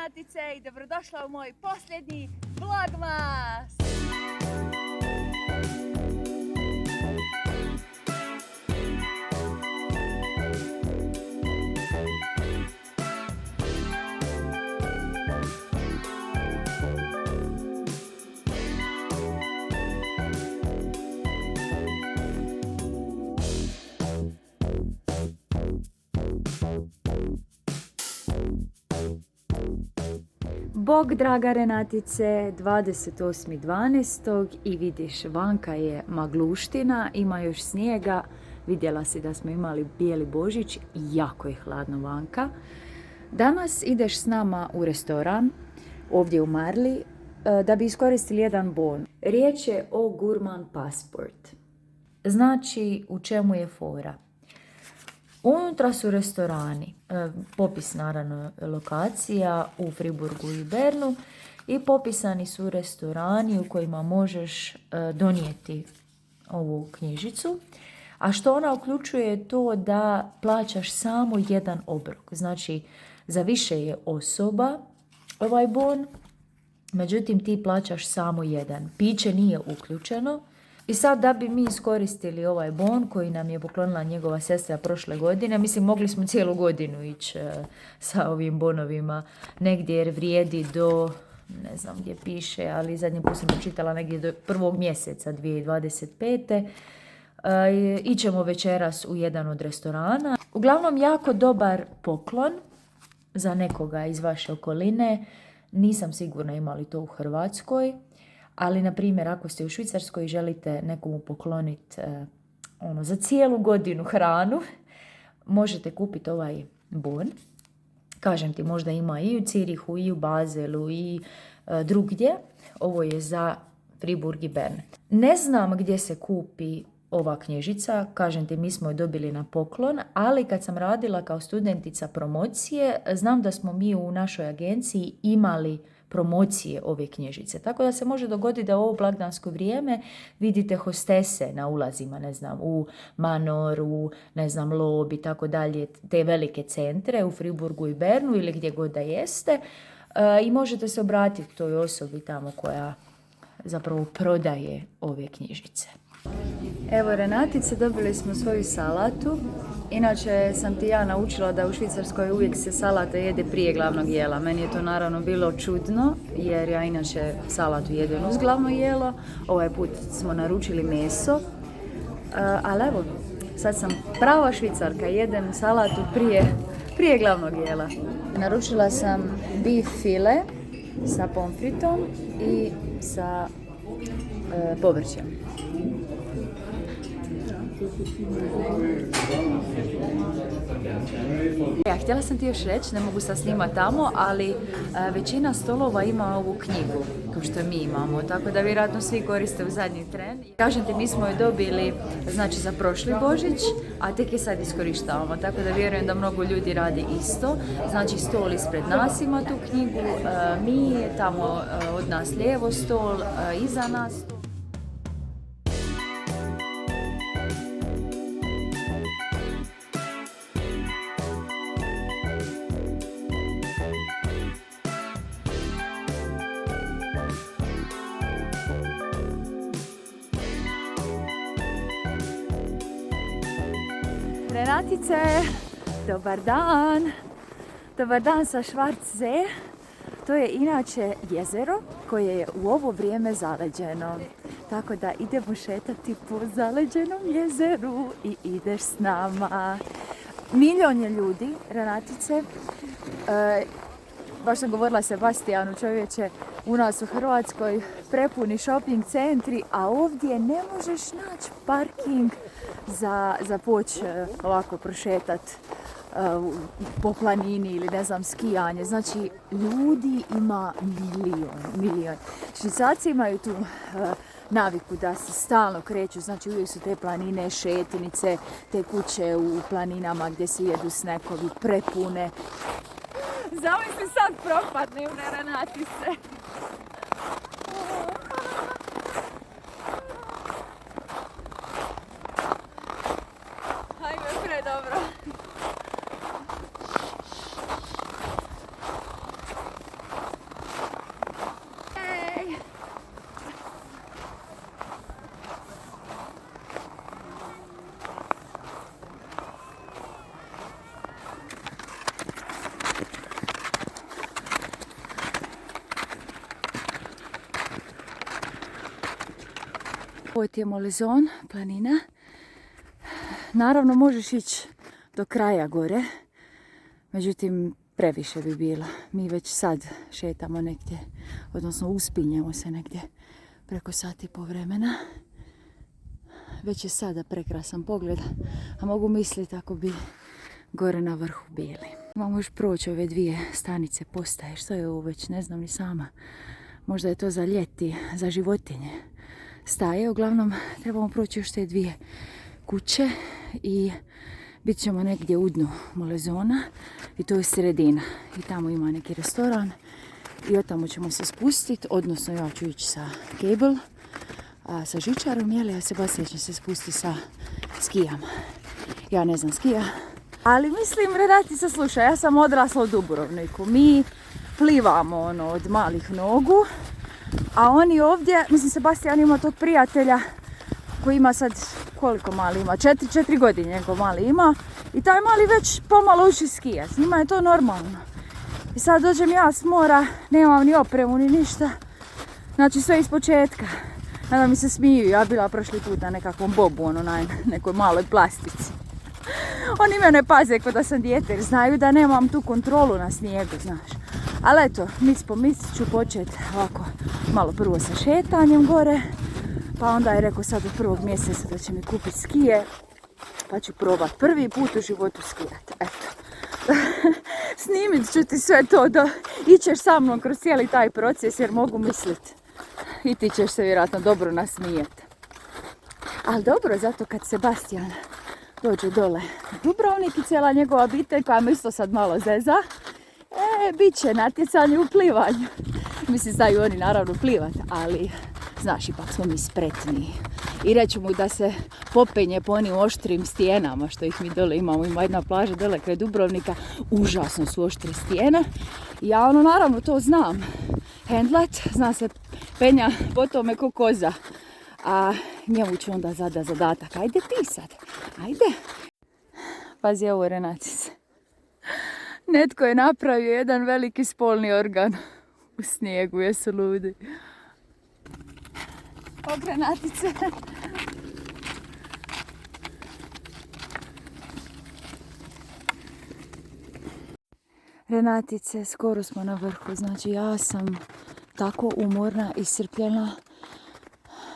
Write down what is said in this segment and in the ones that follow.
Renatice i dobrodošla u moj posljednji vlogmas! Bog, draga Renatice, 28.12. i vidiš, vanka je magluština, ima još snijega, vidjela si da smo imali bijeli Božić, jako je hladno vanka. Danas ideš s nama u restoran, ovdje u Marli, da bi iskoristili jedan bon. Riječ je o Gurman Passport. Znači, u čemu je fora? Unutra su restorani, popis naravno lokacija u Friburgu i Bernu i popisani su restorani u kojima možeš donijeti ovu knjižicu. A što ona uključuje je to da plaćaš samo jedan obrok. Znači, za više je osoba ovaj bon, međutim ti plaćaš samo jedan. Piće nije uključeno. I sad da bi mi iskoristili ovaj bon koji nam je poklonila njegova sestra prošle godine, mislim mogli smo cijelu godinu ići sa ovim bonovima negdje jer vrijedi do, ne znam gdje piše, ali zadnji put sam pročitala negdje do 1. mjeseca 2025. Ićemo večeras u jedan od restorana. Uglavnom jako dobar poklon za nekoga iz vaše okoline. Nisam sigurna ima li to u Hrvatskoj. Ali, na primjer, ako ste u Švicarskoj i želite nekomu pokloniti za cijelu godinu hranu, možete kupiti ovaj bon. Kažem ti, možda ima i u Cirihu, i u Bazelu, i drugdje. Ovo je za Friburg i Bern. Ne znam gdje se kupi ova knjižica, kažem ti, mi smo je dobili na poklon, ali kad sam radila kao studentica promocije, znam da smo mi u našoj agenciji imali promocije ove knjižice. Tako da se može dogoditi da u ovo blagdansko vrijeme vidite hostese na ulazima, ne znam, u Manoru, ne znam, Lob i tako dalje, te velike centre u Friburgu i Bernu ili gdje god da jeste i možete se obratiti toj osobi tamo koja zapravo prodaje ove knjižice. Evo Renatice, dobili smo svoju salatu. Inače sam ti ja naučila da u Švicarskoj uvijek se salata jede prije glavnog jela. Meni je to naravno bilo čudno jer ja inače salatu jedem uz glavno jelo. Ovaj put smo naručili meso. Ali evo, sad sam prava Švicarka, jedem salatu prije glavnog jela. Naručila sam beef file sa pomfritom i sa povrćem. Ja, htjela sam ti još reći, ne mogu sad snimati tamo, ali većina stolova ima ovu knjigu, kao što mi imamo, tako da vjerojatno svi koriste u zadnji tren. Kažem ti, mi smo je dobili, znači, za prošli Božić, a tek je sad iskorištavamo, tako da vjerujem da mnogo ljudi radi isto. Znači, stol ispred nas ima tu knjigu, mi, tamo od nas lijevo stol, iza nas. Renatice, dobar dan! Dobar dan sa Schwarzsee. To je inače jezero koje je u ovo vrijeme zaleđeno. Tako da idemo šetati po zaleđenom jezeru i ideš s nama. Milion je ljudi, Renatice. Baš sam govorila Sebastijanu, čovječe, u nas u Hrvatskoj prepuni shopping centri, a ovdje ne možeš naći parking za poći ovako prošetat po planini ili ne znam, skijanje. Znači, ljudi ima milion. Švicarci imaju tu naviku da se stalno kreću, znači uvijek su te planine, šetinice, te kuće u planinama gdje se jedu snekovi prepune. Zamisli sad propadne u Renatice. Hajme, predobro. lijepo ti je Molezon, planina. Naravno možeš ići do kraja gore, međutim previše bi bilo. Mi već sad šetamo negdje, odnosno uspinjemo se negdje preko sat i pol vremena. Već je sada prekrasan pogled, a mogu misliti ako bi gore na vrhu bili. Imamo još proći ove 2 stanice postaje. Što je ovo već? Ne znam ni sama. Možda je to za ljeti, za životinje staje. Uglavnom trebamo proći još te 2 kuće i bit ćemo negdje u dnu Molezona i to je sredina. I tamo ima neki restoran i od tamo ćemo se spustiti, odnosno ja ću ići sa cable, sa žičarom, a Sebastian će se spustiti sa skijama. Ja ne znam skija, ali mislim, Renatica, slušaj, ja sam odrasla u Dubrovniku. Mi plivamo od malih nogu, a oni ovdje, mislim, Sebastian ima tog prijatelja koji ima sad, koliko mali ima? 4 godine njegov mali ima. I taj mali već pomalo uči skijat. S njima je to normalno. I sad dođem ja s mora, nemam ni opremu ni ništa. Znači sve iz početka. Onda mi se smiju, ja bila prošli put na nekakvom bobu, na nekoj maloj plastici. Oni mene paze kao da sam dijete jer znaju da nemam tu kontrolu na snijegu, znaš. Ali eto, mic po mic ću početi ovako malo prvo sa šetanjem gore. Pa onda je rekao sad od 1. mjeseca da će mi kupiti skije. Pa ću probati prvi put u životu skijati. Eto. Snimit ću ti sve to. Ićeš sa mnom kroz cijeli taj proces jer mogu misliti. I ti ćeš se vjerojatno dobro nasmijeti. Ali dobro, zato kad Sebastian dođe dole u Dubrovnik i cijela njegova obitelj koja me isto sad malo zeza, bit će natjecanje u plivanju. Mislim, znaju oni naravno plivat, ali znaš, ipak smo mi spretniji. I reću mu da se popenje po onim oštrim stijenama što ih mi dole imamo. Ima jedna plaža dole kraj Dubrovnika, užasno su oštre stijene. Ja naravno to znam hendlat, zna se penja po tome ko koza. A njemu ću onda zada zadatak. Ajde ti sad, ajde. Pazi ovo, Renacice. Netko je napravio jedan veliki spolni organ u snijegu, jesu ludi. O, Renatice. Renatice, skoro smo na vrhu. Znači ja sam tako umorna i iscrpljena.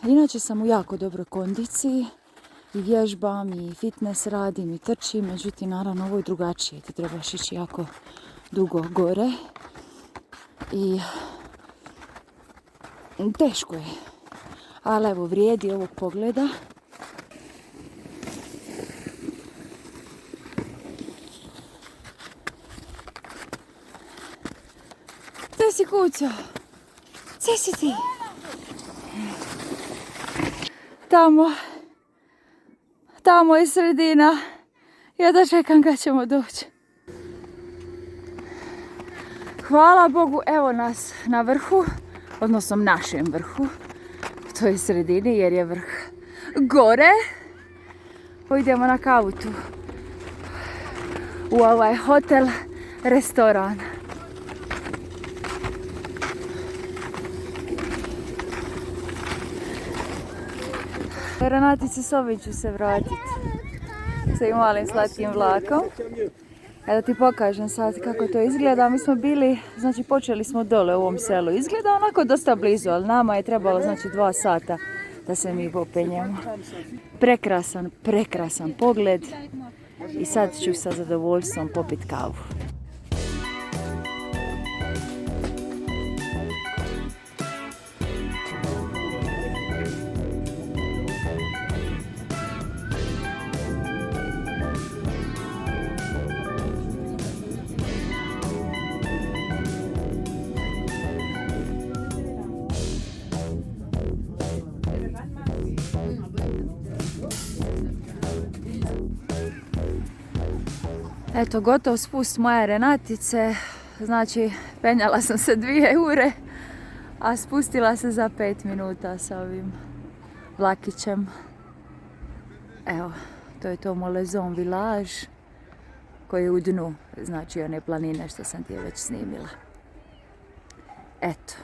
Inače sam u jako dobroj kondiciji. I vježbam i fitness radim i trčim. Međutim, naravno ovo je drugačije. Ti trebaš ići jako dugo gore. I teško je. Ali evo, vrijedi ovog pogleda. Gdje si kućo? Gdje si ti? Tamo je sredina. Ja da čekam kad ćemo doći. Hvala Bogu, evo nas na vrhu, odnosno našem vrhu. To je sredini jer je vrh gore. Idemo na kavu tu. U ovaj hotel, restoran. Renatice, s ovim ću se vratiti. Sa ovim malim slatkim vlakom. Da ti pokažem sad kako to izgleda. Mi smo bili, znači počeli smo dole u ovom selu. Izgleda onako dosta blizu, ali nama je trebalo znači 2 sata da se mi popenjemo. Prekrasan pogled. I sad ću sa zadovoljstvom popiti kavu. Eto, gotov spust moje Renatice. Znači, penjala sam se 2 ure, a spustila se za 5 minuta sa ovim vlakićem. Evo, to je to Molezon Village koji je u dnu, znači one planine što sam ti je već snimila. Eto.